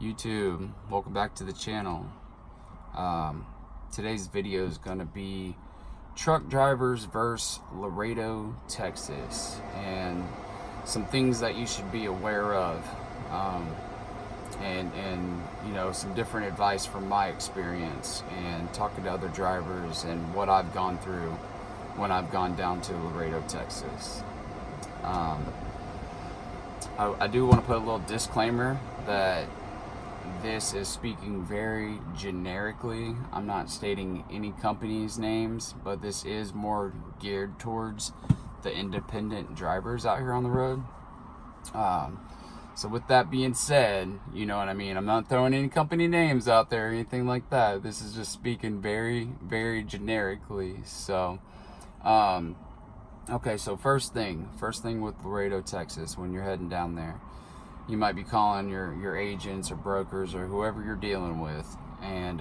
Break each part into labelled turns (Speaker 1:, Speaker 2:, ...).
Speaker 1: YouTube, welcome back to the channel. Today's video is going to be truck drivers versus Laredo, Texas, and some things that you should be aware of, and you know, some different advice from my experience and talking to other drivers and what I've gone through when I've gone down to Laredo, Texas. I do want to put a little disclaimer that this is speaking very generically. I'm not stating any company's names, but this is more geared towards the independent drivers out here on the road. So with that being said, you know what I mean? I'm not throwing any company names out there or anything like that. This is just speaking very, very generically. So, okay, so first thing with Laredo, Texas, when you're heading down there, you might be calling your agents or brokers or whoever you're dealing with, and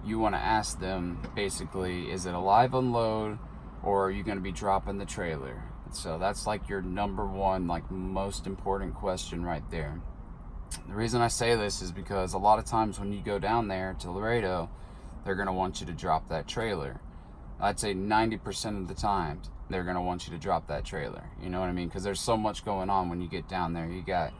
Speaker 1: you want to ask them, basically, is it a live unload or are you going to be dropping the trailer? So that's like your number one, like, most important question right there. The reason I say this is because a lot of times when you go down there to Laredo, they're going to want you to drop that trailer. I'd say 90% of the time they're going to want you to drop that trailer. You know what I mean? Because there's so much going on when you get down there. You got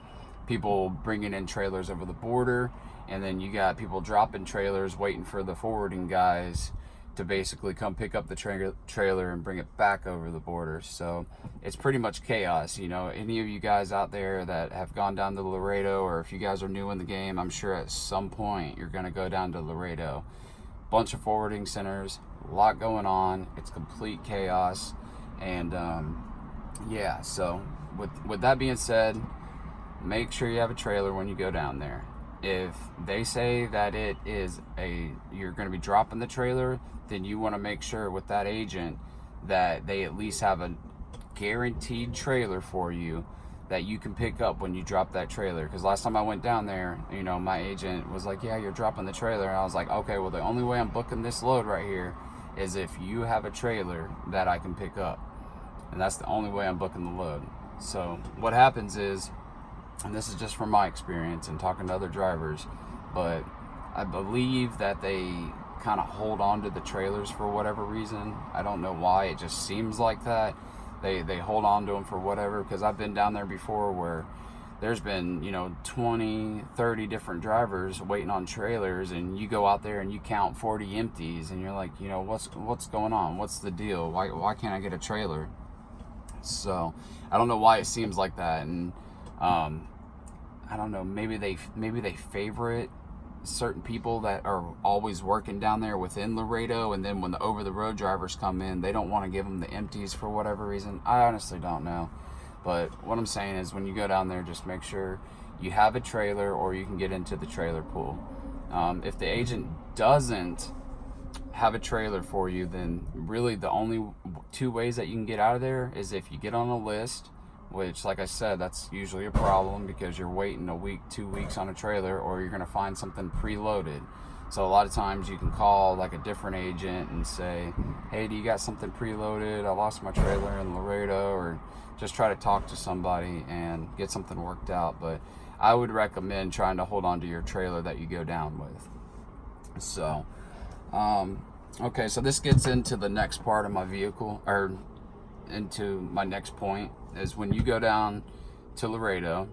Speaker 1: people bringing in trailers over the border, and then you got people dropping trailers waiting for the forwarding guys to basically come pick up the trailer and bring it back over the border. So it's pretty much chaos. You know, any of you guys out there that have gone down to Laredo, or if you guys are new in the game, I'm sure at some point you're going to go down to Laredo. Bunch of forwarding centers, a lot going on. It's complete chaos. And yeah, so with that being said, make sure you have a trailer when you go down there. If they say that it is you're going to be dropping the trailer, then you want to make sure with that agent that they at least have a guaranteed trailer for you that you can pick up when you drop that trailer. Because last time I went down there, you know, my agent was like, yeah, you're dropping the trailer. And I was like, okay, well, the only way I'm booking this load right here is if you have a trailer that I can pick up. And that's the only way I'm booking the load. So what happens is, and this is just from my experience and talking to other drivers, but I believe that they kind of hold on to the trailers for whatever reason. I don't know why, it just seems like that. They hold on to them for whatever, because I've been down there before where there's been, you know, 20, 30 different drivers waiting on trailers, and you go out there and you count 40 empties, and you're like, you know, what's going on? What's the deal? Why can't I get a trailer? So I don't know why it seems like that, and I don't know, maybe they favorite certain people that are always working down there within Laredo, and then when the over the road drivers come in, they don't want to give them the empties for whatever reason. I honestly don't know. But what I'm saying is, when you go down there, just make sure you have a trailer or you can get into the trailer pool. If the agent doesn't have a trailer for you, then really the only two ways that you can get out of there is if you get on a list, which, like I said, that's usually a problem because you're waiting a week, 2 weeks on a trailer, or you're going to find something preloaded. So a lot of times you can call like a different agent and say, hey, do you got something preloaded? I lost my trailer in Laredo, or just try to talk to somebody and get something worked out. But I would recommend trying to hold on to your trailer that you go down with. So, okay, so this gets into the next part of my vehicle, or into my next point, is when you go down to Laredo,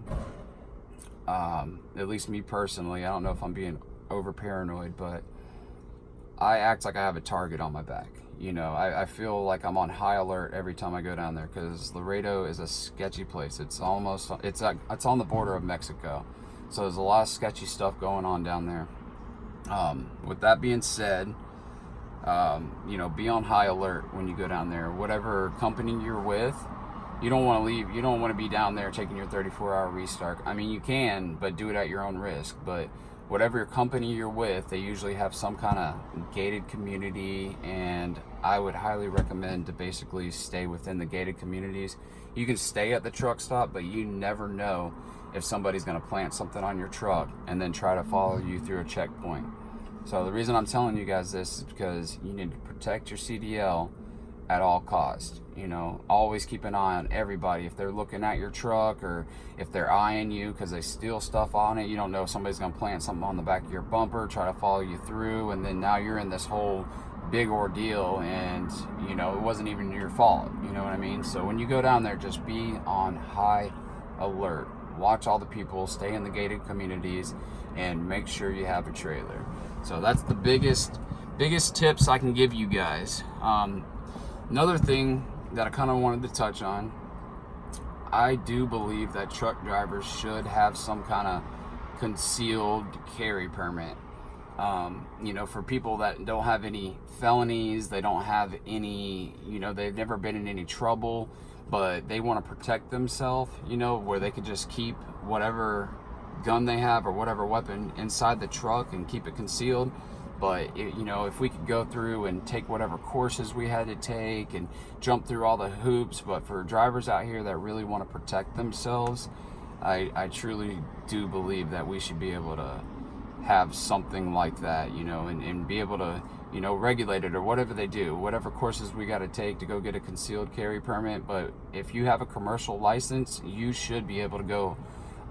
Speaker 1: at least me personally, I don't know if I'm being over paranoid, but I act like I have a target on my back. You know, I feel like I'm on high alert every time I go down there, because Laredo is a sketchy place. It's on the border of Mexico, so there's a lot of sketchy stuff going on down there. With that being said, you know, be on high alert when you go down there. Whatever company you're with, you don't want to leave. You don't want to be down there taking your 34-hour restart. I mean, you can, but do it at your own risk. But whatever company you're with, they usually have some kind of gated community, and I would highly recommend to basically stay within the gated communities. You can stay at the truck stop, but you never know if somebody's going to plant something on your truck and then try to follow you through a checkpoint. So the reason I'm telling you guys this is because you need to protect your CDL at all costs. You know, always keep an eye on everybody. If they're looking at your truck, or if they're eyeing you because they steal stuff on it, you don't know if somebody's going to plant something on the back of your bumper, try to follow you through, and then now you're in this whole big ordeal, and you know, it wasn't even your fault. You know what I mean? So when you go down there, just be on high alert. Watch all the people, stay in the gated communities, and make sure you have a trailer. So that's the biggest tips I can give you guys. Another thing that I kind of wanted to touch on, I do believe that truck drivers should have some kind of concealed carry permit. You know, for people that don't have any felonies, they don't have any, you know, they've never been in any trouble, but they want to protect themselves, you know, where they could just keep whatever gun they have or whatever weapon inside the truck and keep it concealed. But you know, if we could go through and take whatever courses we had to take and jump through all the hoops, but for drivers out here that really want to protect themselves, I truly do believe that we should be able to have something like that, you know, and be able to, you know, regulate it, or whatever they do, whatever courses we got to take to go get a concealed carry permit. But if you have a commercial license, you should be able to go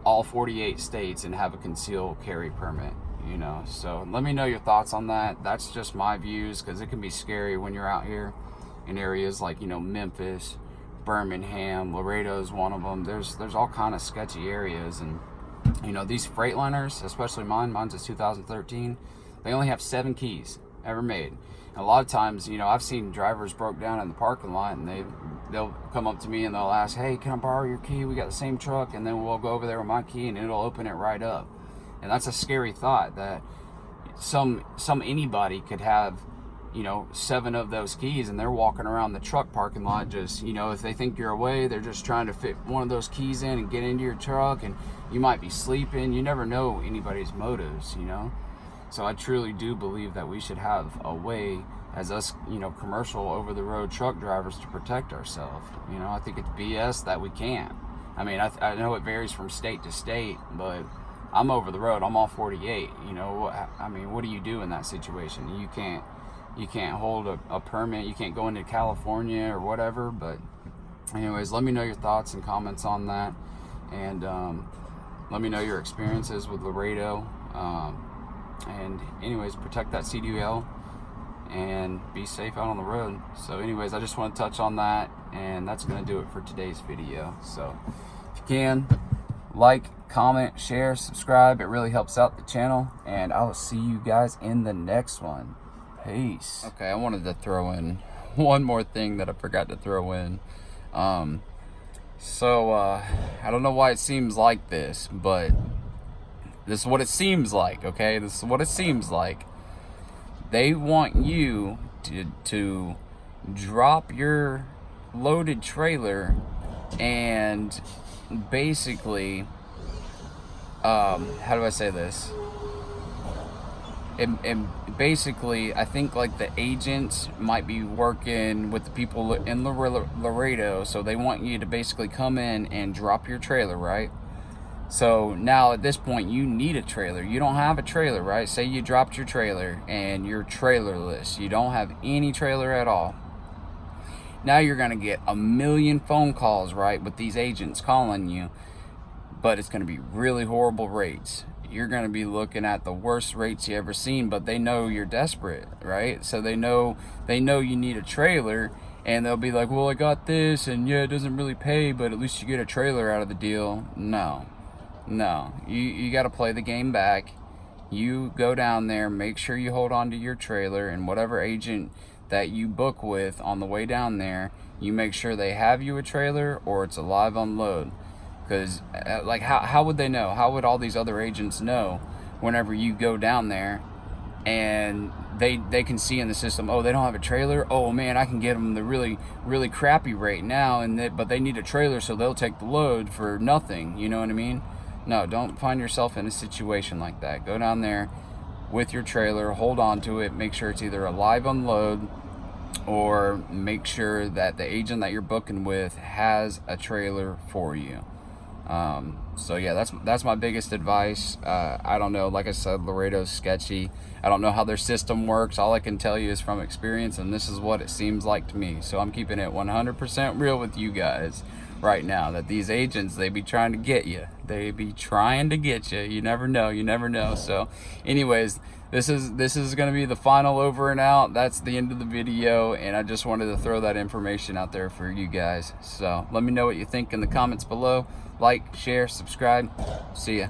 Speaker 1: all 48 states and have a concealed carry permit, you know. So let me know your thoughts on that. That's just my views, because it can be scary when you're out here in areas like, you know, Memphis, Birmingham, Laredo is one of them. There's all kind of sketchy areas, and you know, these Freightliners, especially mine's a 2013, they only have 7 keys ever made. And a lot of times, you know, I've seen drivers broke down in the parking lot, and they'll come up to me and they'll ask, hey, can I borrow your key? We got the same truck. And then we'll go over there with my key and it'll open it right up. And that's a scary thought, that anybody could have, you know, 7 of those keys, and they're walking around the truck parking lot just, you know, if they think you're away, they're just trying to fit one of those keys in and get into your truck, and you might be sleeping. You never know anybody's motives, you know. So I truly do believe that we should have a way, as us, you know, commercial over-the-road truck drivers, to protect ourselves. You know, I think it's BS that we can't. I mean, I know it varies from state to state, but I'm over the road. I'm all 48. You know, I mean, what do you do in that situation? You can't hold a permit. You can't go into California or whatever. But anyways, let me know your thoughts and comments on that, and let me know your experiences with Laredo. And anyways, protect that CDL and be safe out on the road. So anyways, I just want to touch on that, and that's going to do it for today's video. So if you can, like, comment, share, subscribe. It really helps out the channel, and I will see you guys in the next one. Peace. Okay, I wanted to throw in one more thing that I forgot to throw in. I don't know why it seems like this, but this is what it seems like, okay? This is what it seems like. They want you to drop your loaded trailer and basically, how do I say this? And basically, I think like the agents might be working with the people in Laredo, so they want you to basically come in and drop your trailer, right? So now at this point, you need a trailer. You don't have a trailer, right? Say you dropped your trailer and you're trailerless. You don't have any trailer at all. Now you're going to get a million phone calls, right, with these agents calling you, but it's going to be really horrible rates. You're going to be looking at the worst rates you ever seen, but they know you're desperate, right? So they know you need a trailer, and they'll be like, well, I got this, and yeah, it doesn't really pay, but at least you get a trailer out of the deal. No, you got to play the game back. You go down there, make sure you hold on to your trailer, and whatever agent that you book with on the way down there, you make sure they have you a trailer or it's a live unload. Because, like, how would they know? How would all these other agents know whenever you go down there and they can see in the system, oh, they don't have a trailer? Oh, man, I can get them the really, really crappy rate now, but they need a trailer, so they'll take the load for nothing. You know what I mean? No, don't find yourself in a situation like that. Go down there with your trailer, hold on to it, make sure it's either a live unload, or make sure that the agent that you're booking with has a trailer for you. So yeah, that's my biggest advice. I don't know, like I said, Laredo's sketchy. I don't know how their system works. All I can tell you is from experience, and this is what it seems like to me. So I'm keeping it 100% real with you guys right now, that these agents, they be trying to get you. They be trying to get you. You never know. You never know. So anyways, this is going to be the final over and out. That's the end of the video, and I just wanted to throw that information out there for you guys. So let me know what you think in the comments below. Like, share, subscribe. See ya.